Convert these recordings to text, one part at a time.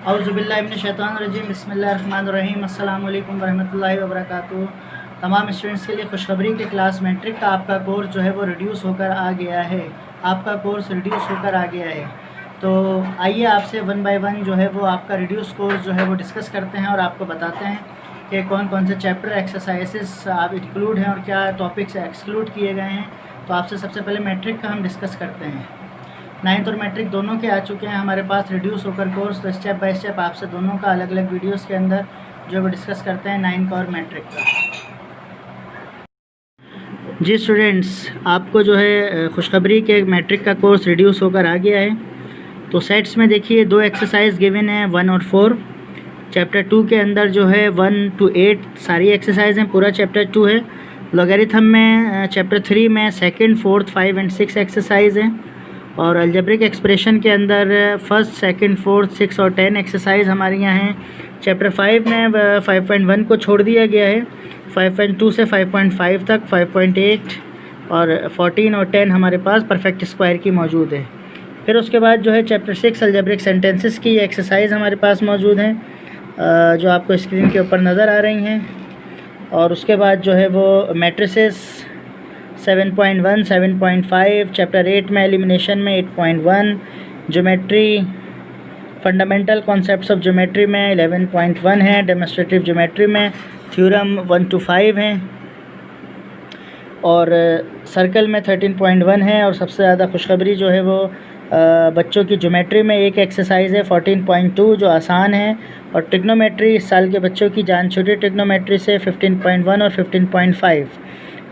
औज़ुबिल्लाहिमिनश्शैतानिर्रजीम बिस्मिल्लाहिर्रहमानिर्रहीम अस्सलामु अलैकुम वरहमतुल्लाहि वबरकातुहू। तमाम स्टूडेंट्स के लिए खुशखबरी के क्लास मैट्रिक का आपका कोर्स जो है वो रिड्यूस होकर आ गया है। आपका कोर्स रिड्यूस होकर आ गया है। तो आइए आपसे वन बाय वन जो है वो आपका रिड्यूस कोर्स जो है वो डिस्कस करते हैं और आपको बताते हैं कि कौन कौन से चैप्टर एक्सरसाइजेस आप इंक्लूड हैं और क्या टॉपिक्स एक्सक्लूड किए गए हैं। तो आपसे सबसे पहले मैट्रिक का हम डिस्कस करते हैं। 9th और मैट्रिक दोनों के आ चुके हैं हमारे पास रिड्यूस होकर कोर्स। तो स्टेप बाय स्टेप आपसे दोनों का अलग अलग वीडियोस के अंदर जो वो डिस्कस करते हैं 9th का और मैट्रिक का। जी स्टूडेंट्स, आपको जो है खुशखबरी के मैट्रिक का कोर्स रिड्यूस होकर आ गया है। तो सेट्स में देखिए 2 एक्सरसाइज गिवन है 1 और 4। चैप्टर 2 के अंदर जो है 1 to 8 सारी एक्सरसाइज हैं, पूरा चैप्टर 2 है। लॉगरिथम में चैप्टर 3 में 2nd, 4th, 5 and 6 एक्सरसाइज हैं। और अलजेब्रिक एक्सप्रेशन के अंदर 1st, 2nd, 4th, 6 और 10 एक्सरसाइज हमारे यहाँ हैं। चैप्टर 5 में 5.1 को छोड़ दिया गया है। 5.2 से 5.5 तक 5.8 और 14 और 10 हमारे पास परफेक्ट स्क्वायर की मौजूद है। फिर उसके बाद जो है चैप्टर 6 अलजेब्रिक सेंटेंसेस की एक्सरसाइज हमारे पास मौजूद हैं, जो आपको स्क्रीन के ऊपर नज़र आ रही हैं। और उसके बाद जो है वो मैट्रिसेस 7.1, 7.5, चैप्टर 8 में एलिमिनेशन में 8.1, geometry fundamental concepts of geometry में 11.1 है, डेमोन्स्ट्रेटिव ज्योमेट्री में थ्योरम 1 to 5 हैं और सर्कल में 13.1 है। और सबसे ज़्यादा खुशखबरी जो है वो बच्चों की ज्योमेट्री में एक एक्सरसाइज है 14.2 जो आसान है। और ट्रिग्नोमेट्री इस साल के बच्चों की जान छूटी ट्रिग्नोमेट्री से 15.1 और 15.5।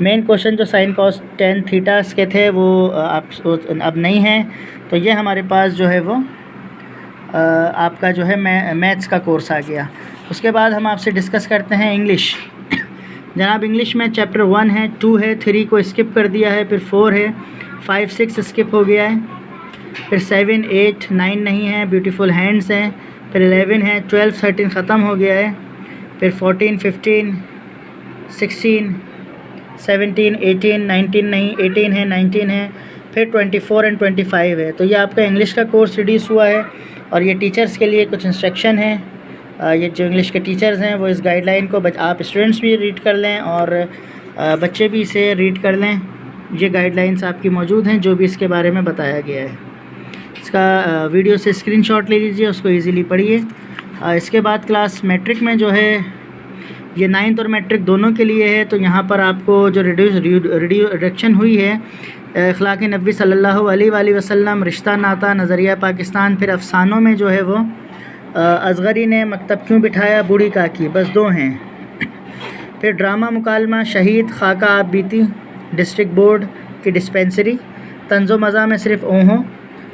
मेन क्वेश्चन जो साइन कॉस टेन थीटास के थे वो अब नहीं हैं। तो ये हमारे पास जो है वो आपका जो है मैथ्स का कोर्स आ गया। उसके बाद हम आपसे डिस्कस करते हैं इंग्लिश। जनाब इंग्लिश में चैप्टर 1 है, 2 है, 3 को स्किप कर दिया है, फिर 4 है, 5, 6 स्किप हो गया है, फिर 7, 8, 9 नहीं है, ब्यूटीफुल हैंड्स हैं, फिर 11 है, 12, 13 ख़त्म हो गया है, फिर 14, 15, 16, 17, 18, 19 नहीं, 18 है, 19 है, फिर 24 और 25 है। तो ये आपका इंग्लिश का कोर्स रिड्यूस हुआ है। और ये टीचर्स के लिए कुछ इंस्ट्रक्शन है। ये जो इंग्लिश के टीचर्स हैं वो इस गाइडलाइन को आप स्टूडेंट्स भी रीड कर लें और बच्चे भी इसे रीड कर लें। ये गाइडलाइंस आपकी मौजूद हैं जो भी इसके बारे में बताया गया है। इसका वीडियो से स्क्रीनशॉट ले लीजिए, उसको ईज़िली पढ़िए। इसके बाद क्लास मैट्रिक में जो है ये 9th और मैट्रिक दोनों के लिए है। तो यहाँ पर आपको जो रिडक्शन हुई है अखलाक़ नबी सल्लल्लाहु अलैहि वसल्लम, रिश्ता नाता, नज़रिया पाकिस्तान, फिर अफसानों में जो है वो असगरी ने मकतब क्यों बिठाया, बूढ़ी काकी, बस 2 हैं। फिर ड्रामा मुकालमा, शहीद, खाका आप बीती, डिस्ट्रिक्ट बोर्ड की डिस्पेंसरी, तंज़ो मज़ा में सिर्फ ओहों,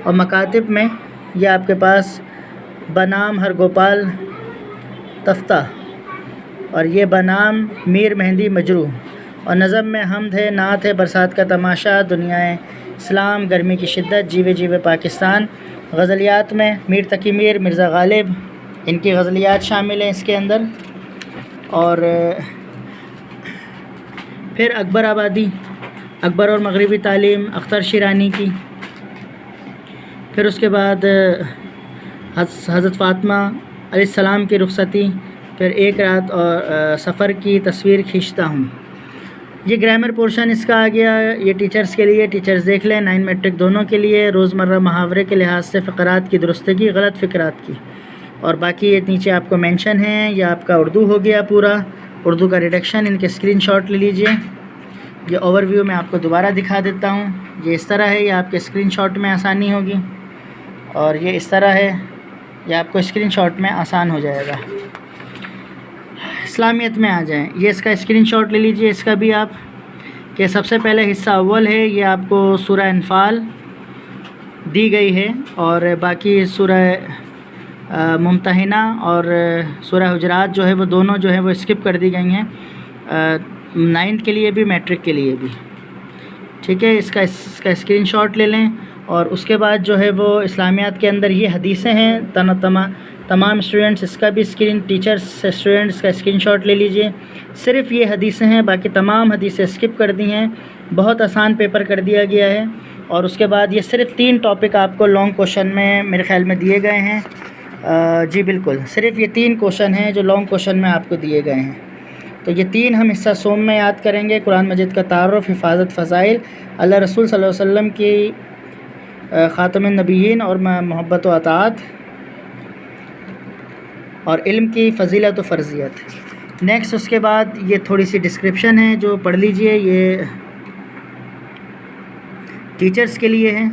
और मकातिब में ये आपके पास बनाम हर गोपाल तफ्ता, और ये बनाम मीर मेहंदी मजरू, और नज़म में हमद है, नात है, बरसात का तमाशा, दुनियाए इस्लाम, गर्मी की शिद्दत, जीवे जीवे पाकिस्तान। गज़लियात में मीर तकी मीर, मिर्ज़ा गालिब, इनकी गज़लियात शामिल हैं इसके अंदर। और फिर अकबर आबादी, अकबर और मगरिबी तालीम, अख्तर शिरानी की। फिर उसके बाद हज़रत फ़ातिमा अलैहिस्सलाम की रुख़सती, फिर एक रात और सफ़र की तस्वीर खींचता हूँ। ये ग्रामर पोर्शन इसका आ गया। ये टीचर्स के लिए, टीचर्स देख लें। 9 मैट्रिक दोनों के लिए रोज़मर्रा मुहावरे के लिहाज से फ़क़रात की दुरुस्तगी, गलत फ़िक्रात की। और बाकी ये नीचे आपको मेंशन है। ये आपका उर्दू हो गया पूरा, उर्दू का रिडक्शन, इनके स्क्रीनशॉट ले लीजिए। ये ओवरव्यू मैं आपको दोबारा दिखा देता हूँ। ये इस तरह है, ये आपके स्क्रीनशॉट में आसानी होगी। और ये इस तरह है, ये आपको स्क्रीनशॉट में आसान हो जाएगा। इस्लामियत में आ जाएं, ये इसका स्क्रीनशॉट ले लीजिए इसका भी आप, कि सबसे पहले हिस्सा अव्वल है, ये आपको सूरह अनफाल दी गई है। और बाकी सूरह मुमतहिना और सूरह हुजरात जो है वो दोनों जो है वो स्किप कर दी गई हैं, 9th के लिए भी मैट्रिक के लिए भी। ठीक है, इसका स्क्रीनशॉट ले लें। और उसके बाद जो है वो इस्लामियात के अंदर ये हदीसें हैं, तमाम स्टूडेंट्स इसका भी टीचर्स स्टूडेंट्स का स्क्रीनशॉट ले लीजिए। सिर्फ़ ये हदीसें हैं, बाकी तमाम हदीसें स्किप कर दी हैं। बहुत आसान पेपर कर दिया गया है। और उसके बाद ये सिर्फ़ 3 टॉपिक आपको लॉन्ग क्वेश्चन में मेरे ख्याल में दिए गए हैं। जी बिल्कुल, सिर्फ़ ये 3 क्वेश्चन हैं जो लॉन्ग क्वेश्चन में आपको दिए गए हैं। तो ये 3 हम हिस्सा सोम में याद करेंगे। कुरान मजीद का तारुफ़, हिफ़ाज़त फ़ज़ाइल, अल्लाह रसूल सल्लल्लाहु अलैहि वसल्लम की ख़ातमुन नबिय्यीन और मोहब्बत व अताअत और इल्म की फ़ज़ीलत व फ़र्ज़ियत। नेक्स्ट उसके बाद ये थोड़ी सी डिस्क्रिप्शन है जो पढ़ लीजिए, ये टीचर्स के लिए है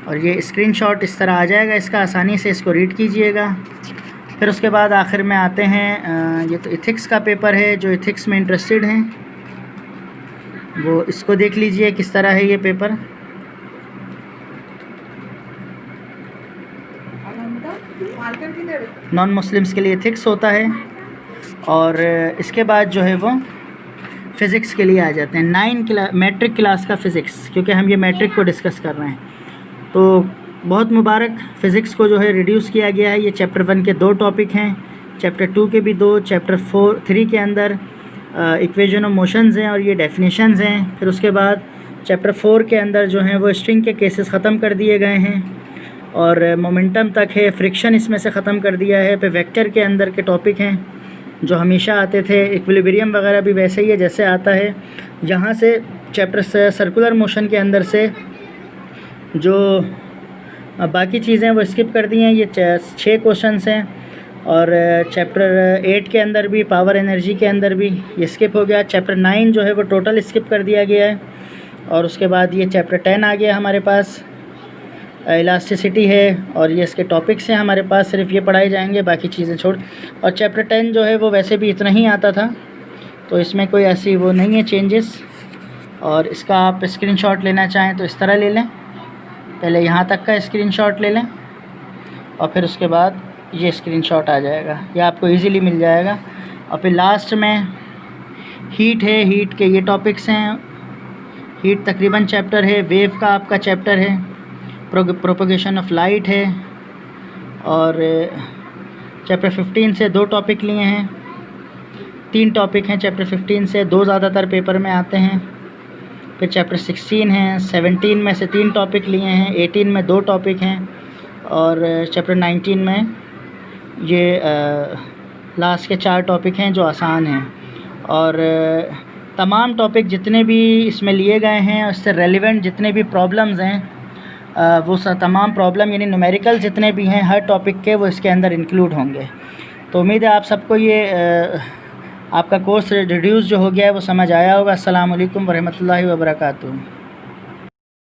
और ये स्क्रीनशॉट इस तरह आ जाएगा इसका, आसानी से इसको रीड कीजिएगा। फिर उसके बाद आखिर में आते हैं, ये तो इथिक्स का पेपर है, जो इथिक्स में इंटरेस्टेड हैं वो इसको देख लीजिए किस तरह है ये पेपर। नॉन मुस्लिम्स के लिए इथिक्स होता है और इसके बाद जो है वो फ़िज़िक्स के लिए आ जाते हैं। मैट्रिक क्लास का फ़िज़िक्स, क्योंकि हम ये मैट्रिक को डिस्कस कर रहे हैं तो बहुत मुबारक। फ़िज़िक्स को जो है रिड्यूस किया गया है। ये चैप्टर 1 के 2 टॉपिक हैं, चैप्टर 2 के भी 2, चैप्टर 3 के अंदर इक्वेशन ऑफ मोशंस हैं और ये डेफिनेशंस हैं। फिर उसके बाद चैप्टर 4 के अंदर जो हैं वो स्ट्रिंग के केसेस ख़त्म कर दिए गए हैं और मोमेंटम तक है, फ्रिक्शन इसमें से ख़त्म कर दिया है। फिर वेक्टर के अंदर के टॉपिक हैं जो हमेशा आते थे, इक्विलिब्रियम वगैरह भी वैसे ही है जैसे आता है। यहाँ से चैप्टर सर्कुलर मोशन के अंदर से जो बाकी चीज़ें वो स्किप कर दी हैं। ये 6 क्वेश्चंस हैं और चैप्टर 8 के अंदर भी, पावर एनर्जी के अंदर भी ये स्किप हो गया। चैप्टर 9 जो है वो टोटल स्किप कर दिया गया है और उसके बाद ये चैप्टर 10 आ गया हमारे पास, इलास्टिसिटी है और ये इसके टॉपिक्स हैं हमारे पास, सिर्फ ये पढ़ाए जाएंगे, बाकी चीज़ें छोड़। और चैप्टर 10 जो है वो वैसे भी इतना ही आता था तो इसमें कोई ऐसी वो नहीं है चेंजेस। और इसका आप स्क्रीनशॉट लेना चाहें तो इस तरह ले लें, पहले यहाँ तक का स्क्रीनशॉट ले लें और फिर उसके बाद ये स्क्रीनशॉट आ जाएगा, ये आपको इजीली मिल जाएगा। और फिर लास्ट में हीट है, हीट के ये टॉपिक्स हैं। हीट तकरीबन चैप्टर है, वेव का आपका चैप्टर है, प्रोपगेशन ऑफ लाइट है और चैप्टर 15 से 2 टॉपिक लिए हैं, 3 टॉपिक हैं चैप्टर 15 से, 2 ज़्यादातर पेपर में आते हैं। फिर चैप्टर 16 हैं, 17 में से 3 टॉपिक लिए हैं, 18 में 2 टॉपिक हैं और चैप्टर 19 में ये लास्ट के 4 टॉपिक हैं जो आसान हैं। और तमाम टॉपिक जितने भी इसमें लिए गए हैं उससे रेलिवेंट जितने भी प्रॉब्लम्स हैं वो तमाम प्रॉब्लम यानी न्यूमेरिकल जितने भी हैं हर टॉपिक के वो इसके अंदर इंक्लूड होंगे। तो उम्मीद है आप सबको ये आपका कोर्स रिड्यूस जो हो गया है वो समझ आया होगा। अस्सलाम वालेकुम वरहमतुल्लाहि वबरकातुहू।